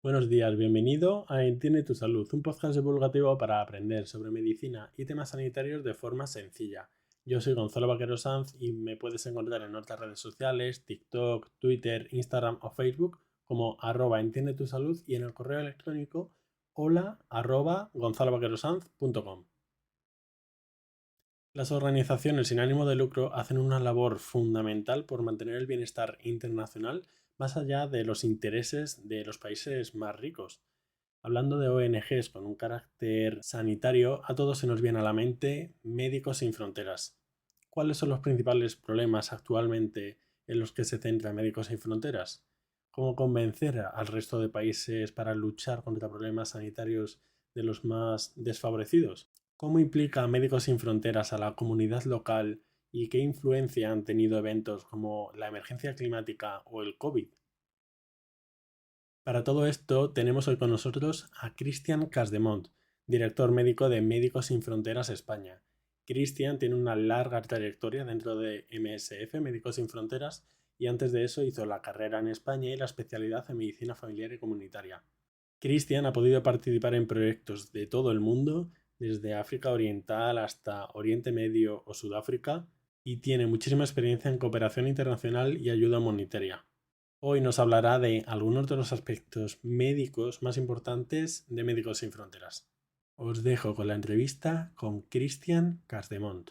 Buenos días, bienvenido a Entiende tu Salud, un podcast divulgativo para aprender sobre medicina y temas sanitarios de forma sencilla. Yo soy Gonzalo Vaquero Sanz y me puedes encontrar en nuestras redes sociales, TikTok, Twitter, Instagram o Facebook como @Entiende tu Salud y en el correo electrónico hola@gonzalovaquerosanz.com. Las organizaciones sin ánimo de lucro hacen una labor fundamental por mantener el bienestar internacional más allá de los intereses de los países más ricos. Hablando de ONGs con un carácter sanitario, a todos se nos viene a la mente Médicos Sin Fronteras. ¿Cuáles son los principales problemas actualmente en los que se centra Médicos Sin Fronteras? ¿Cómo convencer al resto de países para luchar contra problemas sanitarios de los más desfavorecidos? ¿Cómo implica Médicos Sin Fronteras a la comunidad local y qué influencia han tenido eventos como la emergencia climática o el COVID? Para todo esto tenemos hoy con nosotros a Cristian Casdemont, director médico de Médicos Sin Fronteras España. Cristian tiene una larga trayectoria dentro de MSF, Médicos Sin Fronteras, y antes de eso hizo la carrera en España y la especialidad en Medicina Familiar y Comunitaria. Cristian ha podido participar en proyectos de todo el mundo, desde África Oriental hasta Oriente Medio o Sudáfrica, y tiene muchísima experiencia en cooperación internacional y ayuda humanitaria. Hoy nos hablará de algunos de los aspectos médicos más importantes de Médicos Sin Fronteras. Os dejo con la entrevista con Cristian Casdemont.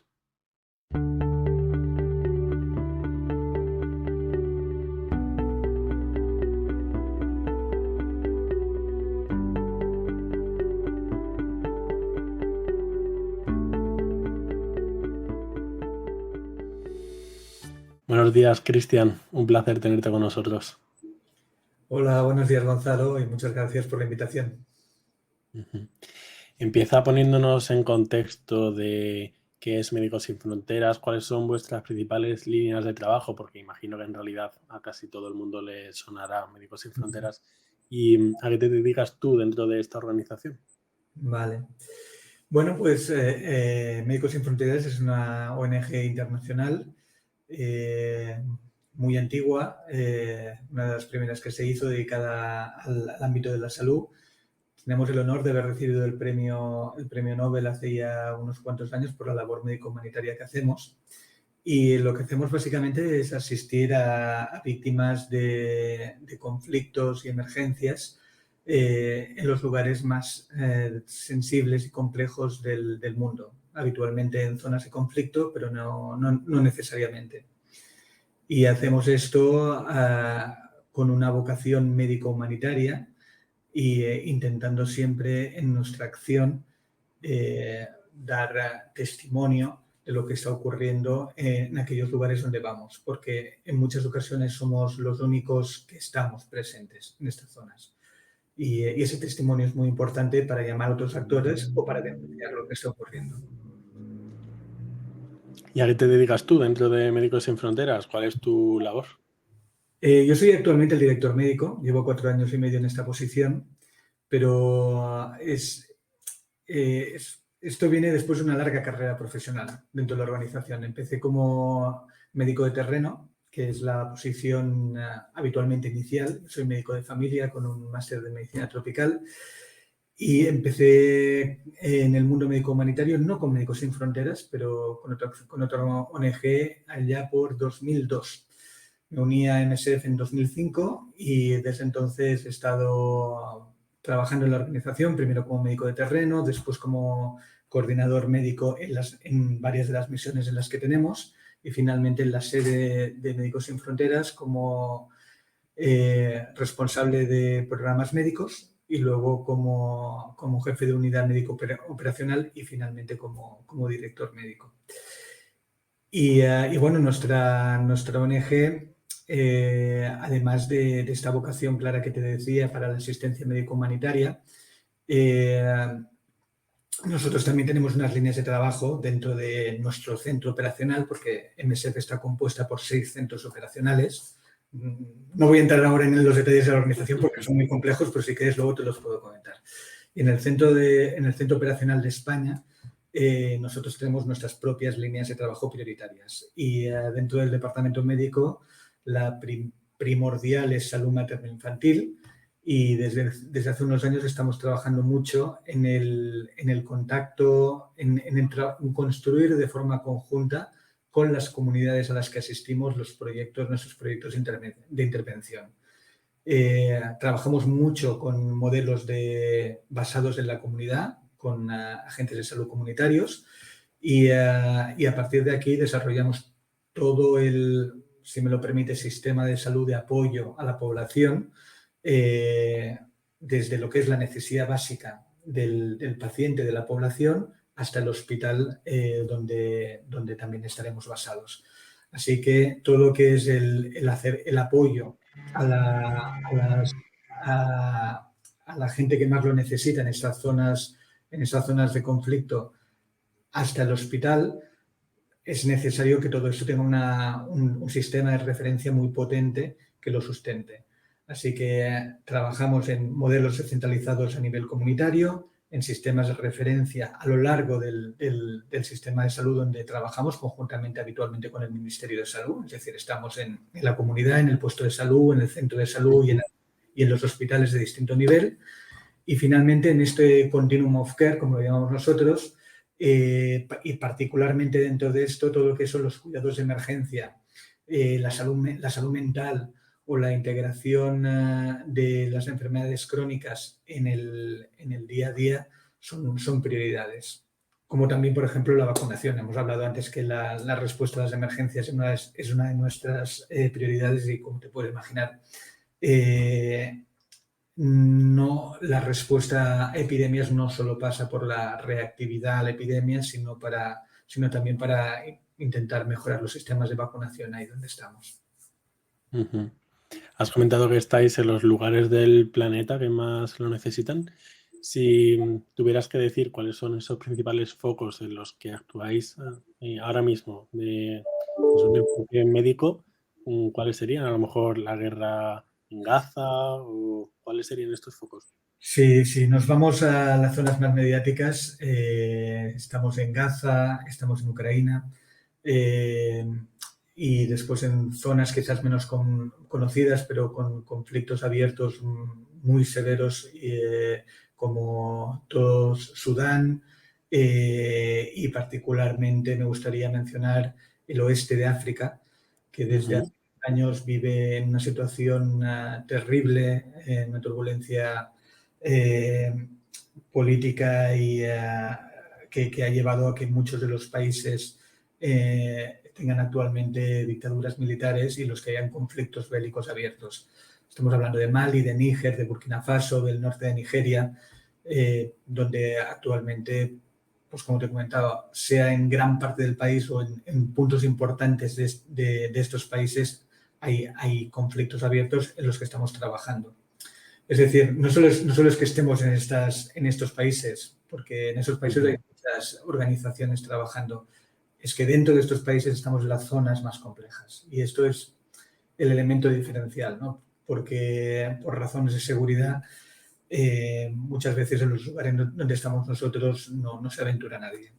Buenos días, Cristian. Un placer tenerte con nosotros. Hola, buenos días Gonzalo y muchas gracias por la invitación. Empieza poniéndonos en contexto de qué es Médicos Sin Fronteras, cuáles son vuestras principales líneas de trabajo, porque imagino que en realidad a casi todo el mundo le sonará Médicos Sin Fronteras, y a qué te dedicas tú dentro de esta organización. Vale. Bueno, pues Médicos Sin Fronteras es una ONG internacional muy antigua, una de las primeras que se hizo dedicada al ámbito de la salud. Tenemos el honor de haber recibido el premio Nobel hace ya unos cuantos años por la labor médico-humanitaria que hacemos. Y lo que hacemos básicamente es asistir a víctimas de conflictos y emergencias en los lugares más sensibles y complejos del mundo, habitualmente en zonas de conflicto, pero no necesariamente. Y hacemos esto con una vocación médico-humanitaria y intentando siempre en nuestra acción dar testimonio de lo que está ocurriendo en aquellos lugares donde vamos, porque en muchas ocasiones somos los únicos que estamos presentes en estas zonas. Y ese testimonio es muy importante para llamar a otros actores o para denunciar lo que está ocurriendo. ¿Y a qué te dedicas tú dentro de Médicos Sin Fronteras? ¿Cuál es tu labor? Yo soy actualmente el director médico, llevo 4 años y medio en esta posición, pero esto viene después de una larga carrera profesional dentro de la organización. Empecé como médico de terreno, que es la posición habitualmente inicial. Soy médico de familia con un máster de medicina tropical y empecé en el mundo médico humanitario, no con Médicos Sin Fronteras, pero con otra ONG allá por 2002. Me uní a MSF en 2005 y desde entonces he estado trabajando en la organización, primero como médico de terreno, después como coordinador médico en varias de las misiones en las que tenemos y finalmente en la sede de Médicos Sin Fronteras como responsable de programas médicos y luego como jefe de unidad médico operacional y finalmente como director médico. Y bueno, nuestra ONG, además de esta vocación clara que te decía para la asistencia médico-humanitaria, nosotros también tenemos unas líneas de trabajo dentro de nuestro centro operacional, porque MSF está compuesta por 6 centros operacionales. No voy a entrar ahora en los detalles de la organización porque son muy complejos, pero si quieres luego te los puedo comentar. Y en el centro operacional de España, nosotros tenemos nuestras propias líneas de trabajo prioritarias. Y dentro del departamento médico, la primordial es salud materno-infantil y desde hace unos años estamos trabajando mucho en el contacto, en construir de forma conjunta con las comunidades a las que asistimos nuestros proyectos de intervención. Trabajamos mucho con modelos basados en la comunidad, con agentes de salud comunitarios y a partir de aquí desarrollamos todo si me lo permite, sistema de salud de apoyo a la población, desde lo que es la necesidad básica del paciente, de la población, hasta el hospital donde también estaremos basados. Así que todo lo que es el apoyo a la gente que más lo necesita en estas zonas de conflicto hasta el hospital, es necesario que todo eso tenga un sistema de referencia muy potente que lo sustente. Así que trabajamos en modelos descentralizados a nivel comunitario, en sistemas de referencia a lo largo del sistema de salud donde trabajamos conjuntamente habitualmente con el Ministerio de Salud. Es decir, estamos en la comunidad, en el puesto de salud, en el centro de salud y en los hospitales de distinto nivel. Y finalmente en este continuum of care, como lo llamamos nosotros, y particularmente dentro de esto todo lo que son los cuidados de emergencia, la salud mental o la integración de las enfermedades crónicas en el día a día son prioridades. Como también, por ejemplo, la vacunación. Hemos hablado antes que la respuesta a las emergencias es una de nuestras prioridades y, como te puedes imaginar, la respuesta a epidemias no solo pasa por la reactividad a la epidemia, sino también para intentar mejorar los sistemas de vacunación ahí donde estamos. Uh-huh. Has comentado que estáis en los lugares del planeta que más lo necesitan. Si tuvieras que decir cuáles son esos principales focos en los que actuáis ahora mismo desde un enfoque médico, ¿cuáles serían? A lo mejor la guerra en Gaza o ¿cuáles serían estos focos? Si nos vamos a las zonas más mediáticas, estamos en Gaza, estamos en Ucrania y después en zonas quizás menos conocidas, pero con conflictos abiertos muy severos como todo Sudán y particularmente me gustaría mencionar el oeste de África, que desde hace años vive en una situación terrible, en una turbulencia política y que ha llevado a que muchos de los países tengan actualmente dictaduras militares y los que hayan conflictos bélicos abiertos. Estamos hablando de Mali, de Níger, de Burkina Faso, del norte de Nigeria, donde actualmente, pues como te comentaba, sea en gran parte del país o en puntos importantes de estos países hay conflictos abiertos en los que estamos trabajando. Es decir, no solo es que estemos en estos países, porque en esos países hay muchas organizaciones trabajando, es que dentro de estos países estamos en las zonas más complejas. Y esto es el elemento diferencial, ¿no? Porque por razones de seguridad, muchas veces en los lugares donde estamos nosotros no se aventura nadie,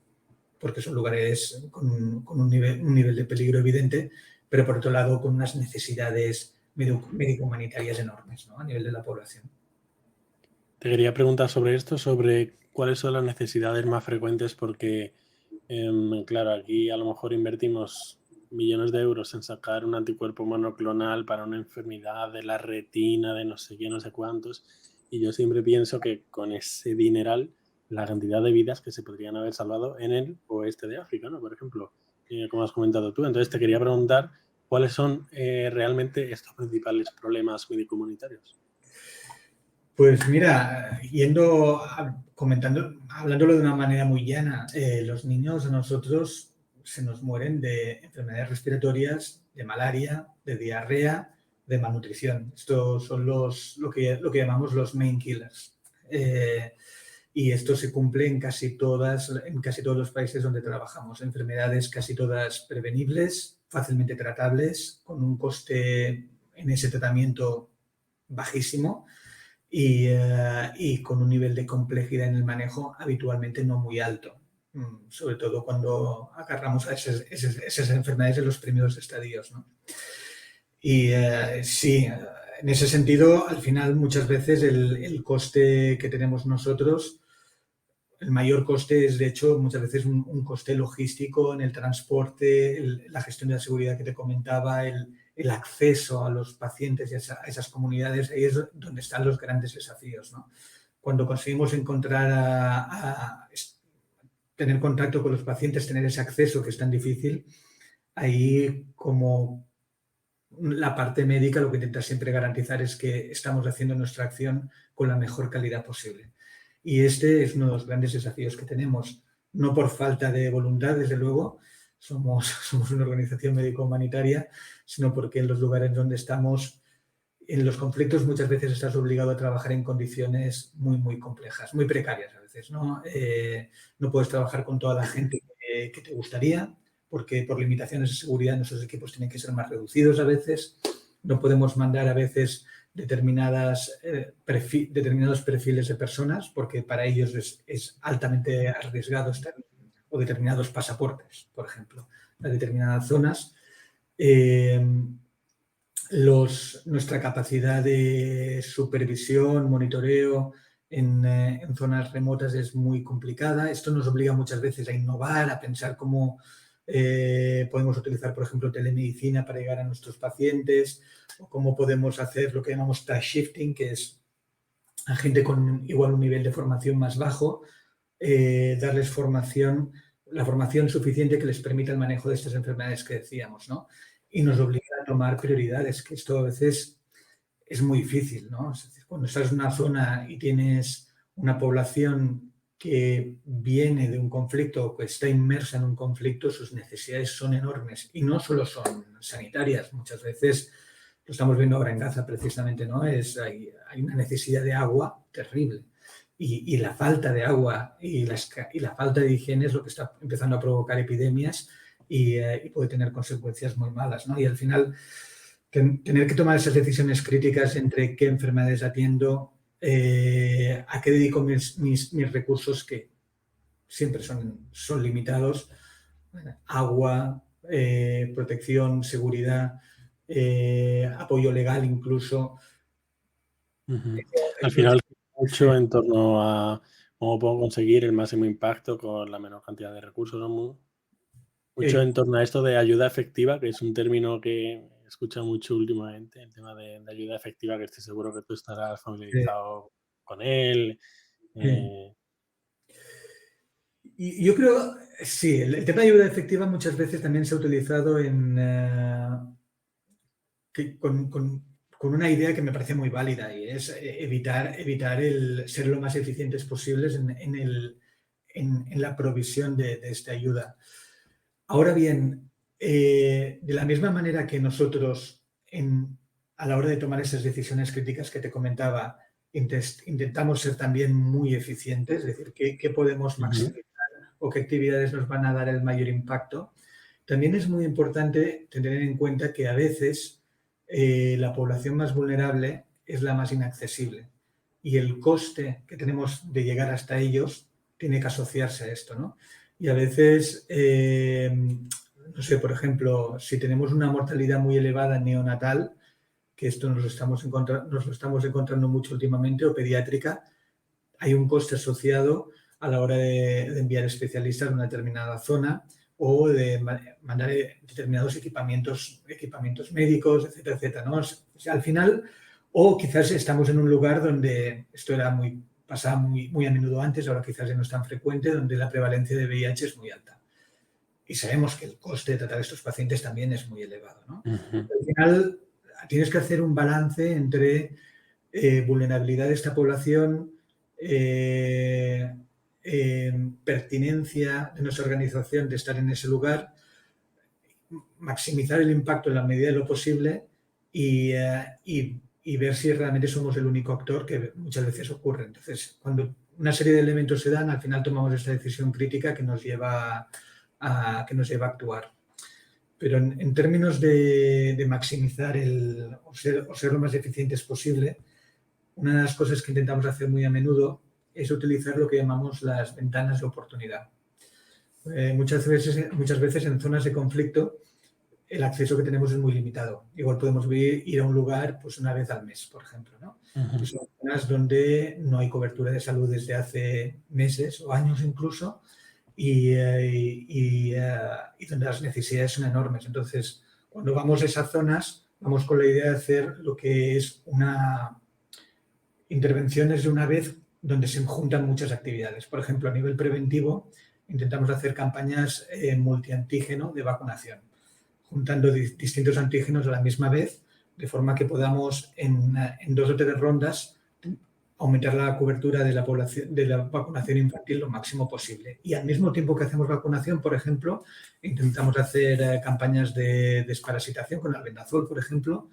porque son lugares con un nivel de peligro evidente, pero por otro lado con unas necesidades médico-humanitarias enormes, ¿no? A nivel de la población. Te quería preguntar sobre esto, sobre cuáles son las necesidades más frecuentes, porque, claro, aquí a lo mejor invertimos millones de euros en sacar un anticuerpo monoclonal para una enfermedad de la retina, de no sé qué, no sé cuántos, y yo siempre pienso que con ese dineral, la cantidad de vidas que se podrían haber salvado en el oeste de África, ¿no? Por ejemplo, como has comentado tú. Entonces te quería preguntar cuáles son realmente estos principales problemas médico-comunitarios. Pues mira, hablándolo de una manera muy llana, los niños a nosotros se nos mueren de enfermedades respiratorias, de malaria, de diarrea, de malnutrición. Estos son lo que llamamos los main killers. Y esto se cumple en casi todos los países donde trabajamos. Enfermedades casi todas prevenibles, fácilmente tratables, con un coste en ese tratamiento bajísimo y con un nivel de complejidad en el manejo habitualmente no muy alto, sobre todo cuando agarramos a esas enfermedades en los primeros estadios, ¿no? Y sí, En ese sentido, al final, muchas veces el coste que tenemos nosotros, el mayor coste es, de hecho, muchas veces un coste logístico en el transporte, la gestión de la seguridad que te comentaba, el acceso a los pacientes y a esas comunidades. Ahí es donde están los grandes desafíos, ¿no? Cuando conseguimos encontrar tener contacto con los pacientes, tener ese acceso que es tan difícil, ahí como la parte médica lo que intenta siempre garantizar es que estamos haciendo nuestra acción con la mejor calidad posible. Y este es uno de los grandes desafíos que tenemos, no por falta de voluntad, desde luego, somos una organización médico-humanitaria, sino porque en los lugares donde estamos, en los conflictos muchas veces estás obligado a trabajar en condiciones muy, muy complejas, muy precarias a veces, ¿no? No puedes trabajar con toda la gente que te gustaría, porque por limitaciones de seguridad nuestros equipos tienen que ser más reducidos a veces. No podemos mandar a veces determinados perfiles de personas, porque para ellos es altamente arriesgado estar, o determinados pasaportes, por ejemplo, a determinadas zonas. Nuestra capacidad de supervisión, monitoreo en zonas remotas es muy complicada. Esto nos obliga muchas veces a innovar, a pensar cómo podemos utilizar, por ejemplo, telemedicina para llegar a nuestros pacientes, o cómo podemos hacer lo que llamamos task shifting, que es a gente con igual un nivel de formación más bajo, darles la formación suficiente que les permita el manejo de estas enfermedades que decíamos, ¿no? Y nos obliga a tomar prioridades, que esto a veces es muy difícil, ¿no? Es decir, cuando estás en una zona y tienes una población que viene de un conflicto o que está inmersa en un conflicto, sus necesidades son enormes y no solo son sanitarias, muchas veces lo estamos viendo ahora en Gaza precisamente, ¿no? Hay una necesidad de agua terrible. Y la falta de agua y la falta de higiene es lo que está empezando a provocar epidemias y puede tener consecuencias muy malas, ¿no? Y al final, tener que tomar esas decisiones críticas entre qué enfermedades atiendo, a qué dedico mis recursos, que siempre son limitados, agua, protección, seguridad, apoyo legal incluso. Al final, mucho en torno a cómo puedo conseguir el máximo impacto con la menor cantidad de recursos, ¿no? Mucho en torno a esto de ayuda efectiva, que es un término que escucho mucho últimamente, el tema de ayuda efectiva, que estoy seguro que tú estarás familiarizado con él. Y yo creo, sí, el tema de ayuda efectiva muchas veces también se ha utilizado con una idea que me parece muy válida, y es evitar el ser lo más eficientes posibles en la provisión de esta ayuda. Ahora bien, de la misma manera que nosotros a la hora de tomar esas decisiones críticas que te comentaba, intentamos ser también muy eficientes, es decir, qué podemos maximizar o qué actividades nos van a dar el mayor impacto. También es muy importante tener en cuenta que a veces la población más vulnerable es la más inaccesible, y el coste que tenemos de llegar hasta ellos tiene que asociarse a esto, ¿no? Y a veces, no sé, por ejemplo, si tenemos una mortalidad muy elevada neonatal, que esto nos lo estamos encontrando mucho últimamente, o pediátrica, hay un coste asociado a la hora de enviar especialistas a una determinada zona, o de mandar determinados equipamientos médicos, etcétera, etcétera, ¿no? O sea, al final, o quizás estamos en un lugar donde esto pasaba muy a menudo antes, ahora quizás ya no es tan frecuente, donde la prevalencia de VIH es muy alta. Y sabemos que el coste de tratar a estos pacientes también es muy elevado, ¿no? Al final, tienes que hacer un balance entre vulnerabilidad de esta población, pertinencia de nuestra organización de estar en ese lugar, maximizar el impacto en la medida de lo posible y ver si realmente somos el único actor, que muchas veces ocurre. Entonces, cuando una serie de elementos se dan, al final tomamos esta decisión crítica que nos lleva a actuar. Pero en términos de maximizar o ser lo más eficientes posible, una de las cosas que intentamos hacer muy a menudo es utilizar lo que llamamos las ventanas de oportunidad. Muchas veces en zonas de conflicto el acceso que tenemos es muy limitado. Igual podemos ir a un lugar pues una vez al mes, por ejemplo, ¿no? Ujú. Y son zonas donde no hay cobertura de salud desde hace meses o años incluso y donde las necesidades son enormes. Entonces, cuando vamos a esas zonas, vamos con la idea de hacer lo que es intervenciones de una vez donde se juntan muchas actividades. Por ejemplo, a nivel preventivo, intentamos hacer campañas multiantígeno de vacunación, juntando distintos antígenos a la misma vez, de forma que podamos en 2 o 3 rondas aumentar la cobertura de la población de la vacunación infantil lo máximo posible. Y al mismo tiempo que hacemos vacunación, por ejemplo, intentamos hacer campañas de desparasitación con albendazol, por ejemplo,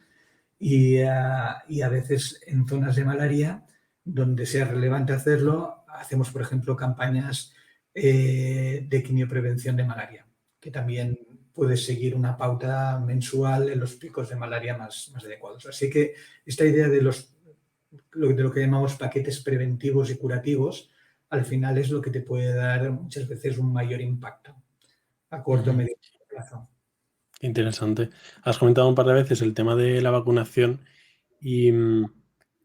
y a veces en zonas de malaria, donde sea relevante hacerlo, hacemos, por ejemplo, campañas de quimioprevención de malaria, que también puede seguir una pauta mensual en los picos de malaria más adecuados. Así que esta idea de lo que llamamos paquetes preventivos y curativos, al final es lo que te puede dar muchas veces un mayor impacto a corto o Ujú. medio plazo. Interesante. Has comentado un par de veces el tema de la vacunación y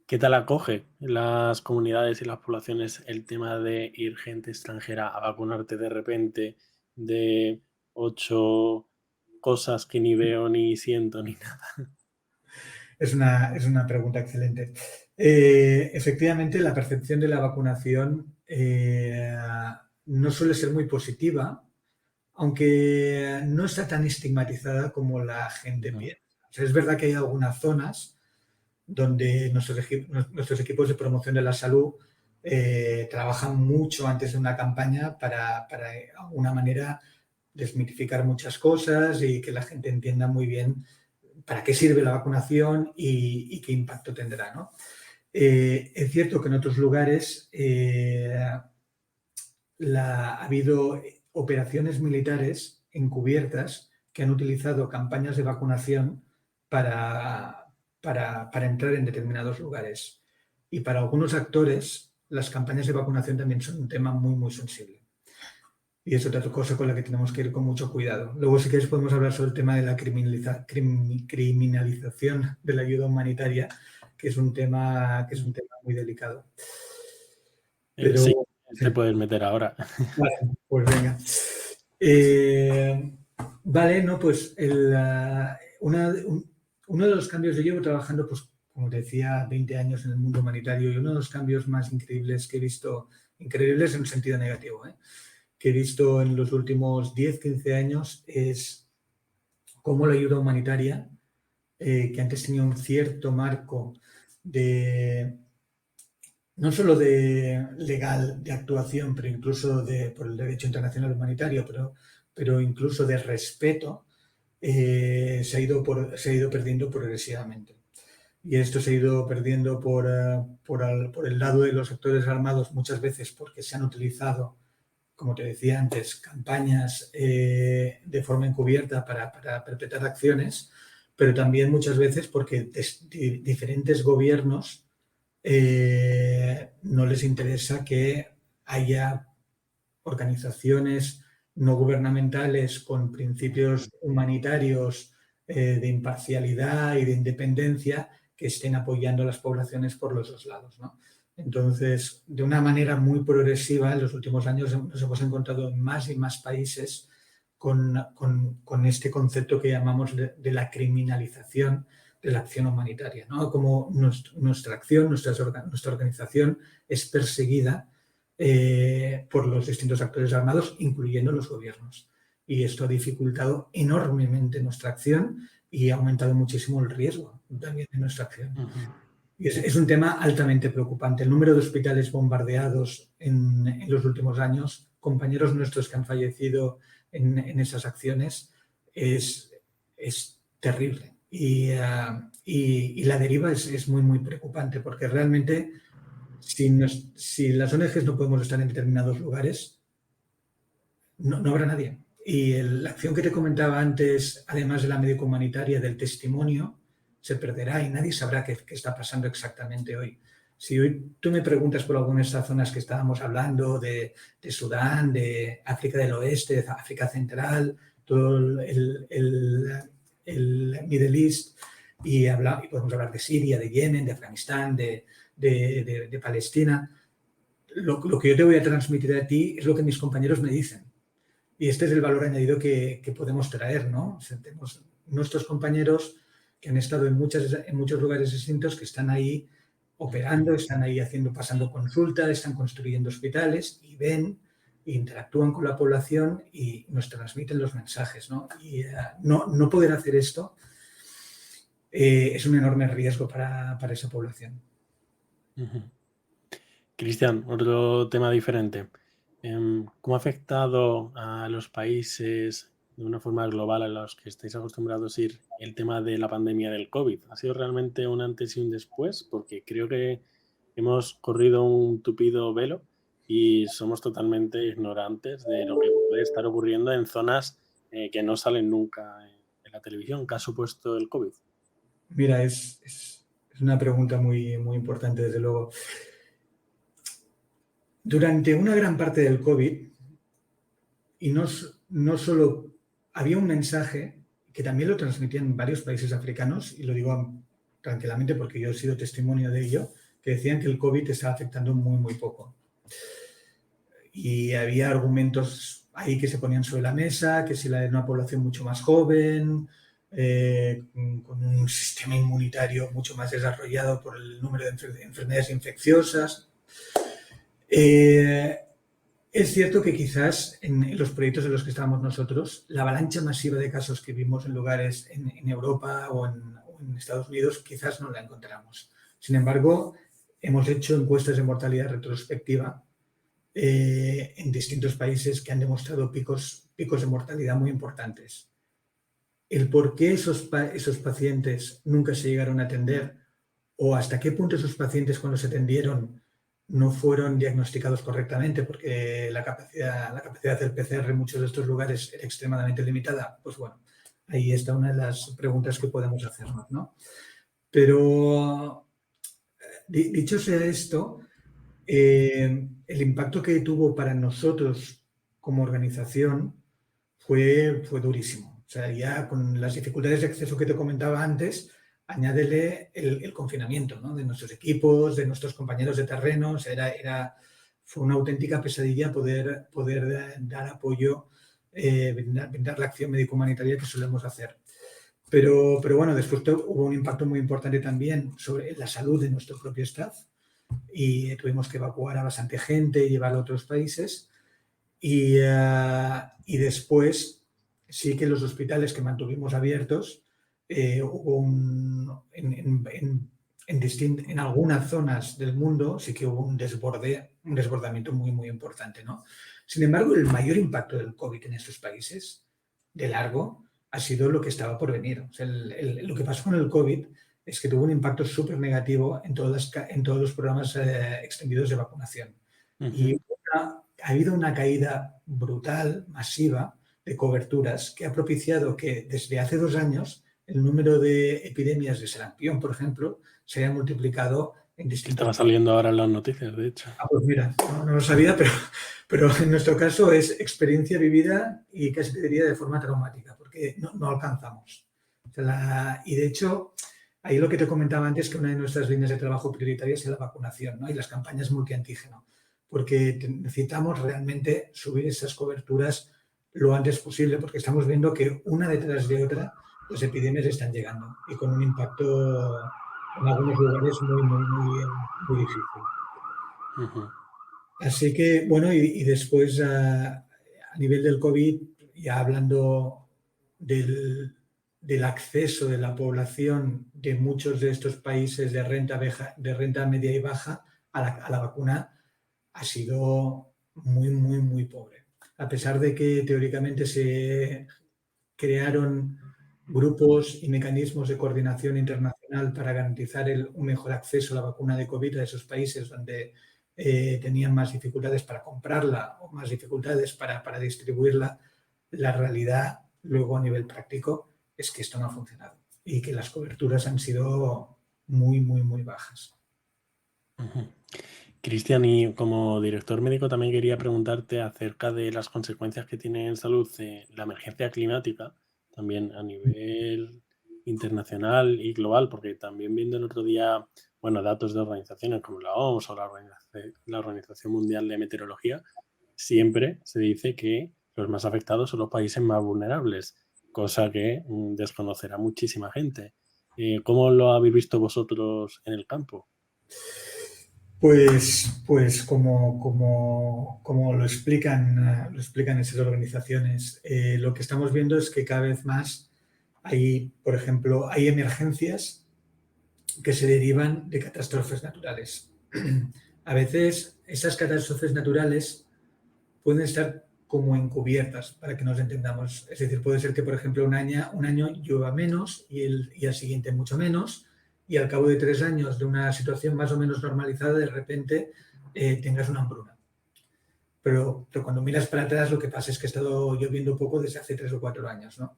¿qué tal acoge en las comunidades y las poblaciones el tema de ir gente extranjera a vacunarte de repente de 8 cosas que ni veo ni siento ni nada? Es una pregunta excelente. Efectivamente, la percepción de la vacunación no suele ser muy positiva, aunque no está tan estigmatizada como la gente Ujú. piensa. O sea, es verdad que hay algunas zonas donde nuestros equipos de promoción de la salud trabajan mucho antes de una campaña para de alguna manera desmitificar muchas cosas y que la gente entienda muy bien para qué sirve la vacunación y qué impacto tendrá, ¿no? Es cierto que en otros lugares ha habido operaciones militares encubiertas que han utilizado campañas de vacunación para entrar en determinados lugares. Y para algunos actores, las campañas de vacunación también son un tema muy, muy sensible. Y es otra cosa con la que tenemos que ir con mucho cuidado. Luego, si quieres, podemos hablar sobre el tema de la criminalización de la ayuda humanitaria, que es un tema muy delicado. Sí, Pero, sí. te puedes meter ahora. Vale, pues venga. Vale, no, pues uno de los cambios, yo llevo trabajando, pues como te decía, 20 años en el mundo humanitario y uno de los cambios más increíbles que he visto, increíbles en un sentido negativo, que he visto en los últimos 10, 15 años es cómo la ayuda humanitaria, que antes tenía un cierto marco de no solo de legal, de actuación, pero incluso por el derecho internacional humanitario, pero incluso de respeto, se ha ido perdiendo progresivamente. Y esto se ha ido perdiendo por el lado de los sectores armados muchas veces porque se han utilizado, como te decía antes, campañas de forma encubierta para perpetrar acciones, pero también muchas veces porque diferentes gobiernos no les interesa que haya organizaciones no gubernamentales con principios humanitarios de imparcialidad y de independencia que estén apoyando a las poblaciones por los dos lados, ¿no? Entonces, de una manera muy progresiva, en los últimos años nos hemos encontrado en más y más países con este concepto que llamamos de la criminalización de la acción humanitaria, ¿no? Como nuestra acción, nuestra organización es perseguida por los distintos actores armados, incluyendo los gobiernos. Y esto ha dificultado enormemente nuestra acción y ha aumentado muchísimo el riesgo también de nuestra acción. Ujú. Y es un tema altamente preocupante. El número de hospitales bombardeados en los últimos años, compañeros nuestros que han fallecido en esas acciones, es terrible. Y la deriva es muy, muy preocupante porque realmente si las ONGs no podemos estar en determinados lugares, no habrá nadie. Y la acción que te comentaba antes, además de la médico humanitaria, del testimonio, se perderá y nadie sabrá qué está pasando exactamente hoy. Si hoy tú me preguntas por algunas de estas zonas que estábamos hablando, de Sudán, de África del Oeste, de África Central, todo el Middle East y podemos hablar de Siria, de Yemen, de Afganistán, de Palestina. Lo que yo te voy a transmitir a ti es lo que mis compañeros me dicen. Y este es el valor añadido que podemos traer, ¿no? O sea, tenemos nuestros compañeros que han estado en muchos lugares distintos, que están ahí operando, están ahí pasando consultas, están construyendo hospitales y ven, e interactúan con la población y nos transmiten los mensajes, ¿no? Y no poder hacer esto es un enorme riesgo para esa población. Cristian, otro tema diferente. ¿Cómo ha afectado a los países de una forma global a los que estáis acostumbrados a ir el tema de la pandemia del COVID? ¿Ha sido realmente un antes y un después? Porque creo que hemos corrido un tupido velo y somos totalmente ignorantes de lo que puede estar ocurriendo en zonas que no salen nunca en la televisión, que ha supuesto el COVID. Mira, es una pregunta muy, muy importante, desde luego. Durante una gran parte del COVID, y no solo había un mensaje que también lo transmitían varios países africanos, y lo digo tranquilamente porque yo he sido testimonio de ello, que decían que el COVID estaba afectando muy, muy poco. Y había argumentos ahí que se ponían sobre la mesa, que si la de una población mucho más joven, con un sistema inmunitario mucho más desarrollado por el número de enfermedades infecciosas. Es cierto que quizás en los proyectos en los que estábamos nosotros, la avalancha masiva de casos que vimos en lugares en Europa o en Estados Unidos, quizás no la encontramos. Sin embargo, hemos hecho encuestas de mortalidad retrospectiva en distintos países que han demostrado picos de mortalidad muy importantes. El por qué esos pacientes nunca se llegaron a atender o hasta qué punto esos pacientes cuando se atendieron no fueron diagnosticados correctamente porque la capacidad de hacer PCR en muchos de estos lugares era extremadamente limitada, pues bueno, ahí está una de las preguntas que podemos hacernos, ¿no? Pero dicho sea esto, el impacto que tuvo para nosotros como organización fue durísimo. O sea, ya con las dificultades de acceso que te comentaba antes, añádele el confinamiento, ¿no? De nuestros equipos, de nuestros compañeros de terreno. O sea, fue una auténtica pesadilla poder dar apoyo, brindar la acción médico-humanitaria que solemos hacer. Pero bueno, después hubo un impacto muy importante también sobre la salud de nuestro propio staff y tuvimos que evacuar a bastante gente y llevarlo a otros países. Y después sí que los hospitales que mantuvimos abiertos, hubo en algunas zonas del mundo sí que hubo un desbordamiento muy, muy importante, ¿no? Sin embargo, el mayor impacto del COVID en estos países, de largo, ha sido lo que estaba por venir. O sea, lo que pasó con el COVID es que tuvo un impacto súper negativo en todos los programas extendidos de vacunación. Y ha habido una caída brutal, masiva, de coberturas que ha propiciado que desde hace 2 años el número de epidemias de sarampión, por ejemplo, se haya multiplicado en distintos Estaba países. saliendo ahora en las noticias, de hecho. Pues mira, no lo sabía, pero en nuestro caso es experiencia vivida y casi te diría de forma traumática, porque no alcanzamos. O sea, y de hecho, ahí lo que te comentaba antes, que una de nuestras líneas de trabajo prioritarias es la vacunación, ¿no? Y las campañas multiantígeno, porque necesitamos realmente subir esas coberturas lo antes posible, porque estamos viendo que una detrás de otra las epidemias están llegando y con un impacto en algunos lugares muy, muy, muy, muy difícil. Así que, bueno, y después a nivel del COVID, ya hablando del acceso de la población de muchos de estos países de renta media y baja a la vacuna, ha sido muy, muy, muy pobre. A pesar de que teóricamente se crearon grupos y mecanismos de coordinación internacional para garantizar un mejor acceso a la vacuna de COVID a esos países donde tenían más dificultades para comprarla o más dificultades para distribuirla, la realidad luego a nivel práctico es que esto no ha funcionado y que las coberturas han sido muy, muy, muy bajas. Cristian, y como director médico también quería preguntarte acerca de las consecuencias que tiene en salud la emergencia climática también a nivel internacional y global, porque también viendo el otro día, bueno, datos de organizaciones como la OMS o la Organización Mundial de Meteorología, siempre se dice que los más afectados son los países más vulnerables, cosa que desconocerá muchísima gente. ¿Cómo lo habéis visto vosotros en el campo? Pues como lo explican esas organizaciones, lo que estamos viendo es que cada vez más hay, por ejemplo, hay emergencias que se derivan de catástrofes naturales. A veces esas catástrofes naturales pueden estar como encubiertas, para que nos entendamos. Es decir, puede ser que, por ejemplo, un año llueva menos y al siguiente mucho menos, y al cabo de 3 años de una situación más o menos normalizada, de repente tengas una hambruna. Pero cuando miras para atrás, lo que pasa es que ha estado lloviendo poco desde hace 3 o 4 años, ¿no?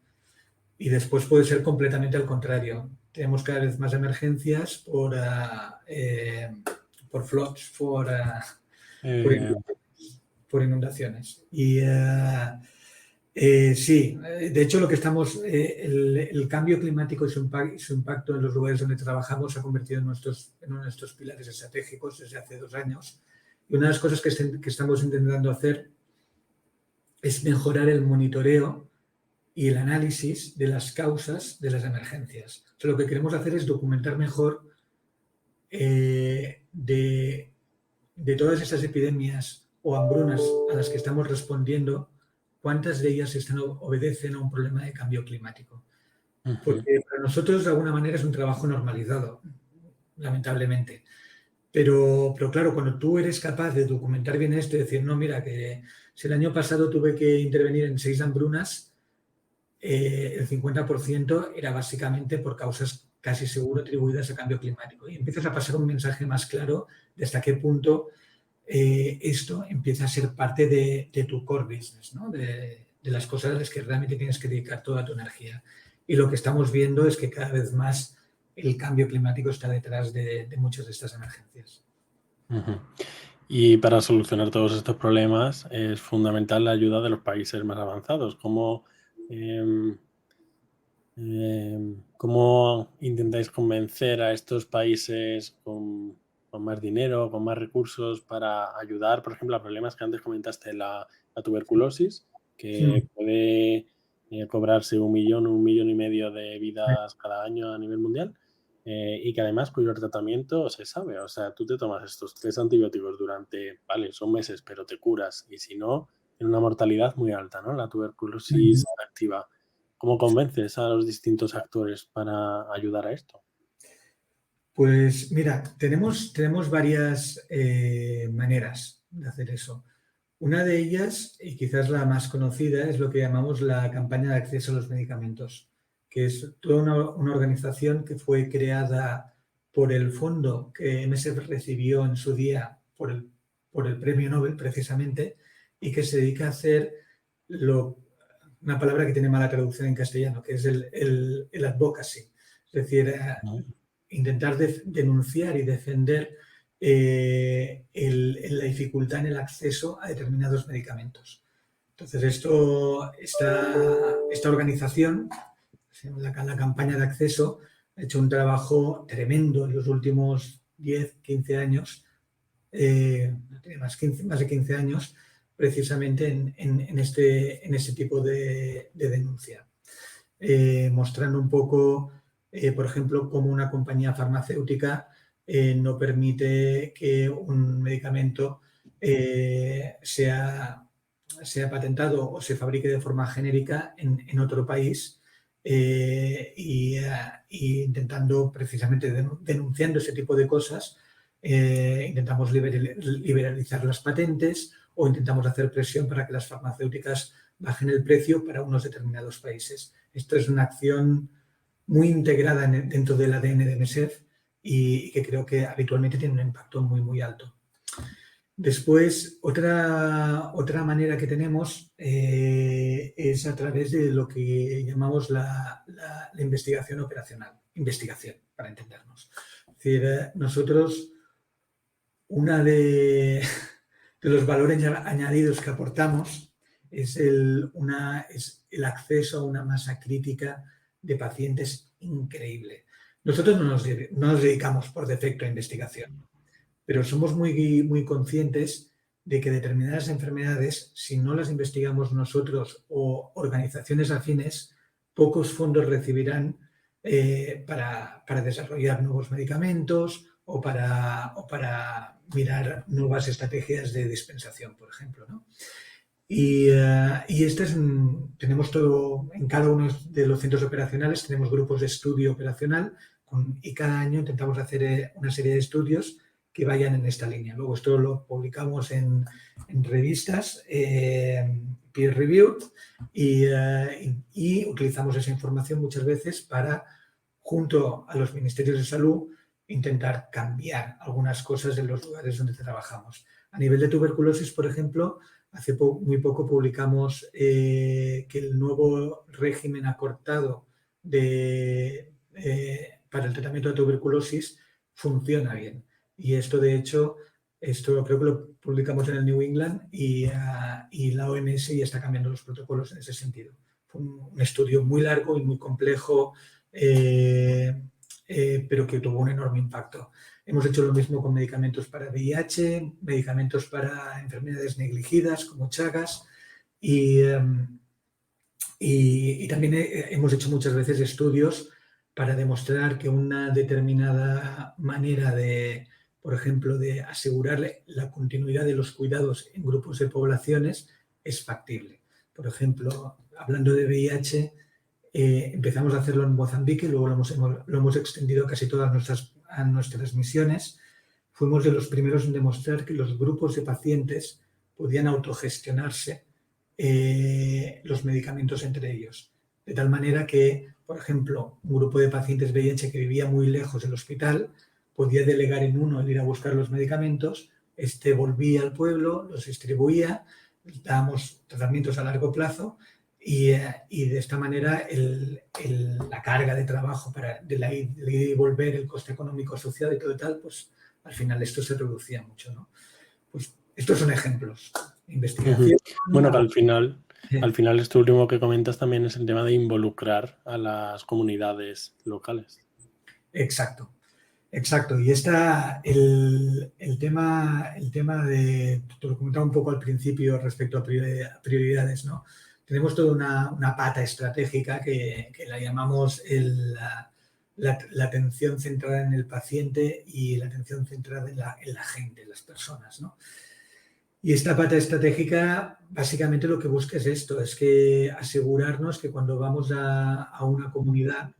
Y después puede ser completamente al contrario. Tenemos cada vez más emergencias por floods, por Eh, por inundaciones. Sí, de hecho lo que el cambio climático y su impacto en los lugares donde trabajamos se ha convertido en uno de nuestros pilares estratégicos desde hace 2 años. Y una de las cosas que estamos intentando hacer es mejorar el monitoreo y el análisis de las causas de las emergencias. O sea, lo que queremos hacer es documentar mejor de todas estas epidemias o hambrunas a las que estamos respondiendo, cuántas de ellas obedecen a un problema de cambio climático. ujú. Porque para nosotros, de alguna manera, es un trabajo normalizado, lamentablemente. Pero claro, cuando tú eres capaz de documentar bien esto y decir, no, mira, que si el año pasado tuve que intervenir en 6 hambrunas, el 50% era básicamente por causas casi seguro atribuidas a cambio climático. Y empiezas a pasar un mensaje más claro de hasta qué punto esto empieza a ser parte de tu core business, ¿no? De las cosas a las que realmente tienes que dedicar toda tu energía. Y lo que estamos viendo es que cada vez más el cambio climático está detrás de muchas de estas emergencias. Ujú. Y para solucionar todos estos problemas es fundamental la ayuda de los países más avanzados. Em, ¿Cómo intentáis convencer a estos países con más dinero, con más recursos para ayudar, por ejemplo, a problemas que antes comentaste, la tuberculosis, Mm. que puede cobrarse 1 millón, 1,5 millones de vidas cada año a nivel mundial? Y que además cuyo tratamiento se sabe. O sea, tú te tomas estos 3 antibióticos durante, vale, son meses, pero te curas. Y si no, tiene una mortalidad muy alta, ¿no? La tuberculosis activa. ¿Cómo convences a los distintos actores para ayudar a esto? Pues mira, tenemos varias maneras de hacer eso. Una de ellas, y quizás la más conocida, es lo que llamamos la campaña de acceso a los medicamentos, que es toda una organización que fue creada por el fondo que MSF recibió en su día por el premio Nobel, precisamente, y que se dedica a hacer una palabra que tiene mala traducción en castellano, que es el advocacy. Es decir, ¿No? intentar denunciar y defender la dificultad en el acceso a determinados medicamentos. Entonces, esta organización, la campaña de acceso, ha hecho un trabajo tremendo en los últimos 10, 15 años, más de 15 años, precisamente en este tipo de denuncia. Mostrando un poco, por ejemplo, cómo una compañía farmacéutica no permite que un medicamento sea patentado o se fabrique de forma genérica en otro país y intentando precisamente denunciando ese tipo de cosas, intentamos liberalizar las patentes o intentamos hacer presión para que las farmacéuticas bajen el precio para unos determinados países. Esto es una acción muy integrada dentro del ADN de MESEF y que creo que habitualmente tiene un impacto muy, muy alto. Después, otra manera que tenemos es a través de lo que llamamos la investigación operacional. Investigación, para entendernos. Es decir, nosotros, una de los valores añadidos que aportamos es el acceso a una masa crítica de pacientes increíble. Nosotros no nos dedicamos por defecto a investigación, pero somos muy conscientes de que determinadas enfermedades, si no las investigamos nosotros o organizaciones afines, pocos fondos recibirán para desarrollar nuevos medicamentos o para mirar nuevas estrategias de dispensación, por ejemplo, ¿no? Y tenemos todo, en cada uno de los centros operacionales tenemos grupos de estudio operacional y cada año intentamos hacer una serie de estudios que vayan en esta línea. Luego esto lo publicamos en revistas peer reviewed y utilizamos esa información muchas veces para, junto a los ministerios de salud, intentar cambiar algunas cosas en los lugares donde trabajamos. A nivel de tuberculosis, por ejemplo, hace muy poco publicamos que el nuevo régimen acortado para el tratamiento de tuberculosis funciona bien. Y esto, de hecho, creo que lo publicamos en el New England y la OMS ya está cambiando los protocolos en ese sentido. Fue un estudio muy largo y muy complejo, pero que tuvo un enorme impacto. Hemos hecho lo mismo con medicamentos para VIH, medicamentos para enfermedades negligidas como Chagas y también hemos hecho muchas veces estudios para demostrar que una determinada manera de, por ejemplo, de asegurar la continuidad de los cuidados en grupos de poblaciones es factible. Por ejemplo, hablando de VIH, empezamos a hacerlo en Mozambique y luego lo hemos extendido a casi todas nuestras misiones. Fuimos de los primeros en demostrar que los grupos de pacientes podían autogestionarse los medicamentos entre ellos. De tal manera que, por ejemplo, un grupo de pacientes VIH que vivía muy lejos del hospital podía delegar en uno el ir a buscar los medicamentos, volvía al pueblo, los distribuía, dábamos tratamientos a largo plazo y de esta manera la carga de trabajo de ir y volver, el coste económico asociado y todo tal, pues al final esto se reducía mucho, ¿no? Pues estos son ejemplos. Investigación. Bueno, que al final esto último que comentas también es el tema de involucrar a las comunidades locales. Exacto. Y está el tema de, te lo comentaba un poco al principio respecto a prioridades, ¿no? Tenemos toda una pata estratégica que la llamamos la atención centrada en el paciente y la atención centrada en la gente, en las personas, ¿no? Y esta pata estratégica básicamente lo que busca es esto, es que asegurarnos que cuando vamos a una comunidad,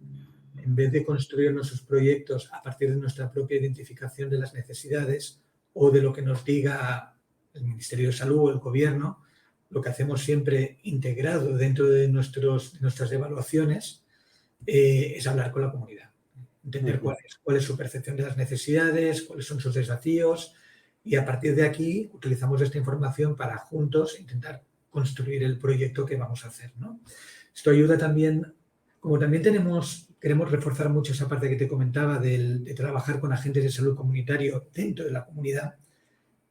en vez de construir nuestros proyectos a partir de nuestra propia identificación de las necesidades o de lo que nos diga el Ministerio de Salud o el Gobierno, lo que hacemos siempre integrado dentro de nuestras evaluaciones es hablar con la comunidad, entender cuál es su percepción de las necesidades, cuáles son sus desafíos, y a partir de aquí utilizamos esta información para juntos intentar construir el proyecto que vamos a hacer, ¿no? Esto ayuda también, como también queremos reforzar mucho esa parte que te comentaba de trabajar con agentes de salud comunitario dentro de la comunidad.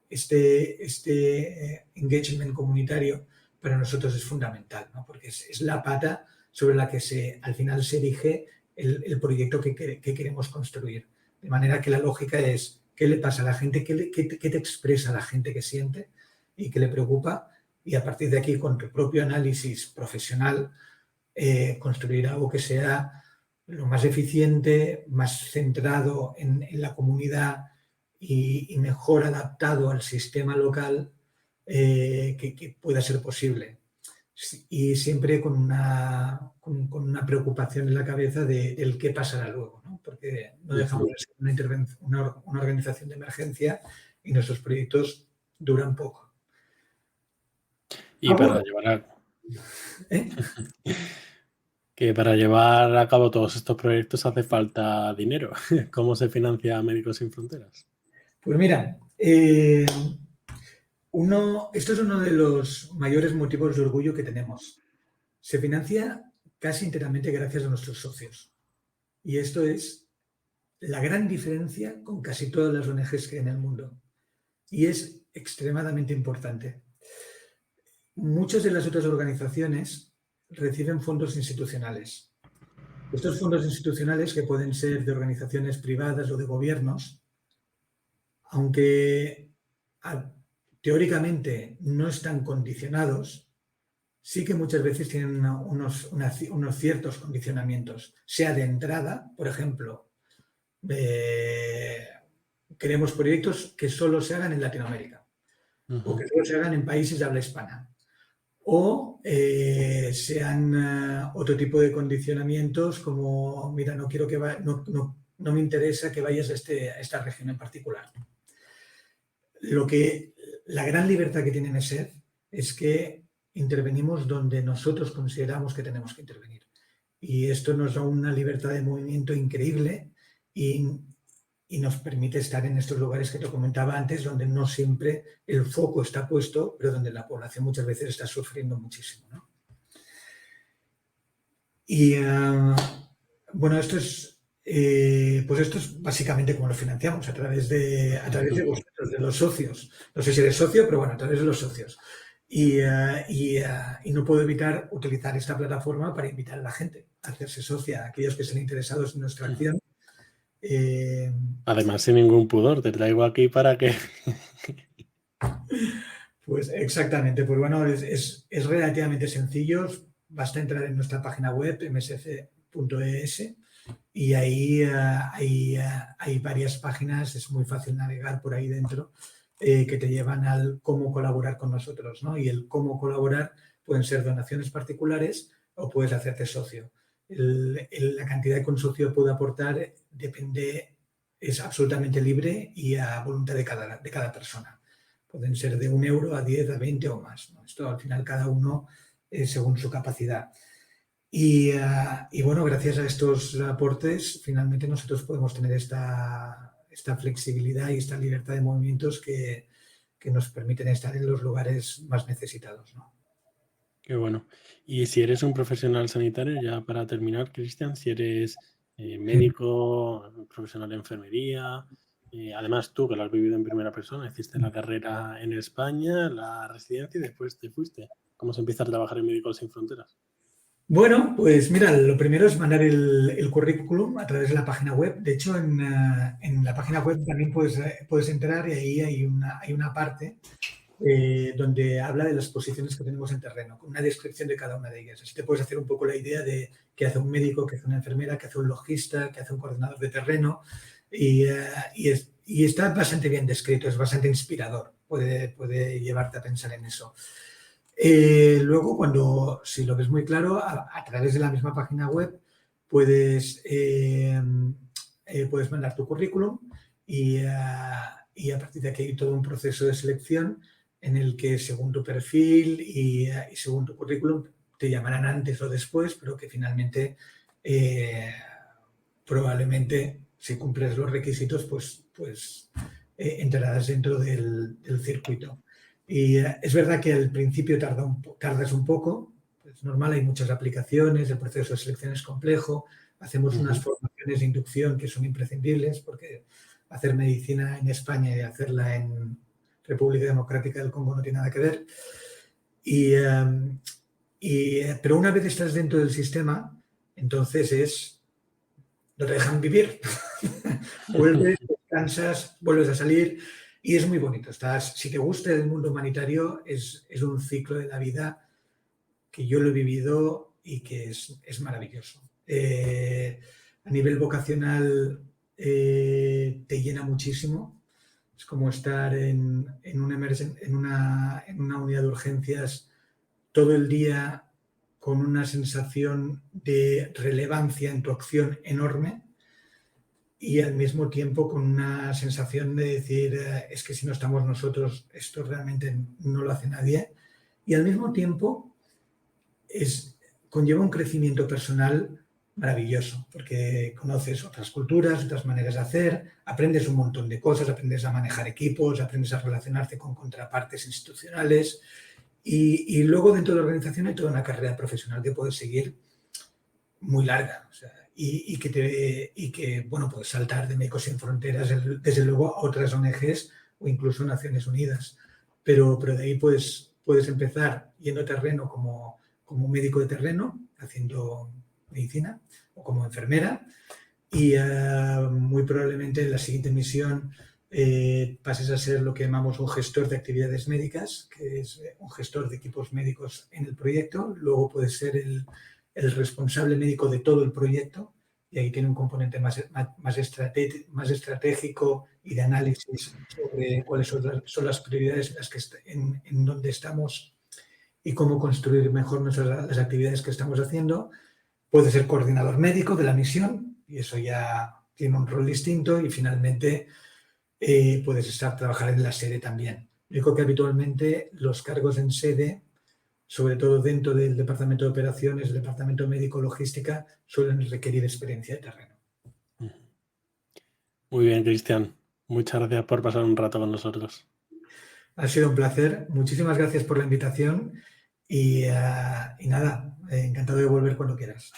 Este engagement comunitario para nosotros es fundamental, ¿no? Porque es la pata sobre la que al final se erige el proyecto que queremos construir. De manera que la lógica es qué le pasa a la gente, qué te expresa la gente que siente y qué le preocupa, y a partir de aquí, con tu propio análisis profesional, construir algo que sea lo más eficiente, más centrado en la comunidad y mejor adaptado al sistema local que pueda ser posible. Y siempre con una preocupación en la cabeza del qué pasará luego, ¿no? Porque no dejamos de ser una organización de emergencia y nuestros proyectos duran poco. Y para llevar a cabo todos estos proyectos hace falta dinero. ¿Cómo se financia Médicos Sin Fronteras? Pues mira, esto es uno de los mayores motivos de orgullo que tenemos. Se financia casi enteramente gracias a nuestros socios. Y esto es la gran diferencia con casi todas las ONGs que hay en el mundo. Y es extremadamente importante. muchas de las otras organizaciones reciben fondos institucionales. Estos fondos institucionales, que pueden ser de organizaciones privadas o de gobiernos, aunque teóricamente no están condicionados, sí que muchas veces tienen unos ciertos condicionamientos, sea de entrada, por ejemplo, queremos proyectos que solo se hagan en Latinoamérica o que solo se hagan en países de habla hispana, o sean otro tipo de condicionamientos como, mira, no quiero que no me interesa que vayas a esta región en particular. La gran libertad que tiene ESEF es que intervenimos donde nosotros consideramos que tenemos que intervenir. Y esto nos da una libertad de movimiento increíble y nos permite estar en estos lugares que te comentaba antes, donde no siempre el foco está puesto, pero donde la población muchas veces está sufriendo muchísimo, ¿no? Y bueno, esto es básicamente como lo financiamos, a través de vosotros, de los socios. No sé si eres socio, pero bueno, a través de los socios. Y no puedo evitar utilizar esta plataforma para invitar a la gente a hacerse socia, a aquellos que estén interesados en nuestra acción. Además, sin ningún pudor, te traigo aquí para que... Pues exactamente, pues bueno, es relativamente sencillo. Basta entrar en nuestra página web, msf.es, y ahí hay varias páginas, es muy fácil navegar por ahí dentro, que te llevan al cómo colaborar con nosotros, ¿no? Y el cómo colaborar pueden ser donaciones particulares o puedes hacerte socio. La cantidad que un socio puede aportar es absolutamente libre y a voluntad de cada persona. Pueden ser de 1 euro a 10, a 20 o más, ¿no? Esto al final cada uno según su capacidad. Y bueno, gracias a estos aportes, finalmente nosotros podemos tener esta flexibilidad y esta libertad de movimientos que nos permiten estar en los lugares más necesitados, ¿no? Qué bueno. Y si eres un profesional sanitario, ya para terminar, Cristian, si eres médico, profesional de enfermería, además tú que lo has vivido en primera persona, hiciste la carrera en España, la residencia y después te fuiste. ¿Cómo se empieza a trabajar en Médicos Sin Fronteras? Bueno, pues mira, lo primero es mandar el currículum a través de la página web. De hecho, en la página web también puedes entrar y ahí hay una parte donde habla de las posiciones que tenemos en terreno, con una descripción de cada una de ellas. Así te puedes hacer un poco la idea de qué hace un médico, qué hace una enfermera, qué hace un logista, qué hace un coordinador de terreno. Y está bastante bien descrito, es bastante inspirador. Puede llevarte a pensar en eso. Luego, si lo ves muy claro, a través de la misma página web puedes mandar tu currículum y a partir de aquí hay todo un proceso de selección en el que según tu perfil y según tu currículum te llamarán antes o después, pero que finalmente probablemente si cumples los requisitos pues entrarás dentro del circuito. Y es verdad que al principio tardas un poco, es normal, hay muchas aplicaciones, el proceso de selección es complejo, hacemos unas formaciones de inducción que son imprescindibles porque hacer medicina en España y hacerla en República Democrática del Congo no tiene nada que ver. Pero una vez estás dentro del sistema, entonces no te dejan vivir. Vuelves, descansas, vuelves a salir y es muy bonito. Si te gusta el mundo humanitario, es un ciclo de la vida que yo lo he vivido y que es maravilloso. A nivel vocacional te llena muchísimo. Es como estar en una unidad de urgencias todo el día con una sensación de relevancia en tu acción enorme y al mismo tiempo con una sensación de decir, es que si no estamos nosotros, esto realmente no lo hace nadie. Y al mismo tiempo conlleva un crecimiento personal maravilloso, porque conoces otras culturas, otras maneras de hacer, aprendes un montón de cosas, aprendes a manejar equipos, aprendes a relacionarte con contrapartes institucionales y luego dentro de la organización hay toda una carrera profesional que puedes seguir muy larga, o sea, y que bueno, puedes saltar de Médicos Sin Fronteras desde luego a otras ONGs o incluso Naciones Unidas, pero de ahí puedes puedes empezar yendo a terreno como médico de terreno, haciendo medicina, o como enfermera, y muy probablemente en la siguiente misión pases a ser lo que llamamos un gestor de actividades médicas, que es un gestor de equipos médicos en el proyecto. Luego puedes ser el responsable médico de todo el proyecto, y ahí tiene un componente más estratégico y de análisis sobre cuáles son las prioridades en donde estamos y cómo construir mejor las actividades que estamos haciendo. Puede ser coordinador médico de la misión, y eso ya tiene un rol distinto, y finalmente puedes trabajar en la sede también. Digo que habitualmente los cargos en sede, sobre todo dentro del departamento de operaciones, el departamento médico logística, suelen requerir experiencia de terreno. Muy bien, Cristian. Muchas gracias por pasar un rato con nosotros. Ha sido un placer. Muchísimas gracias por la invitación y nada, encantado de volver cuando quieras.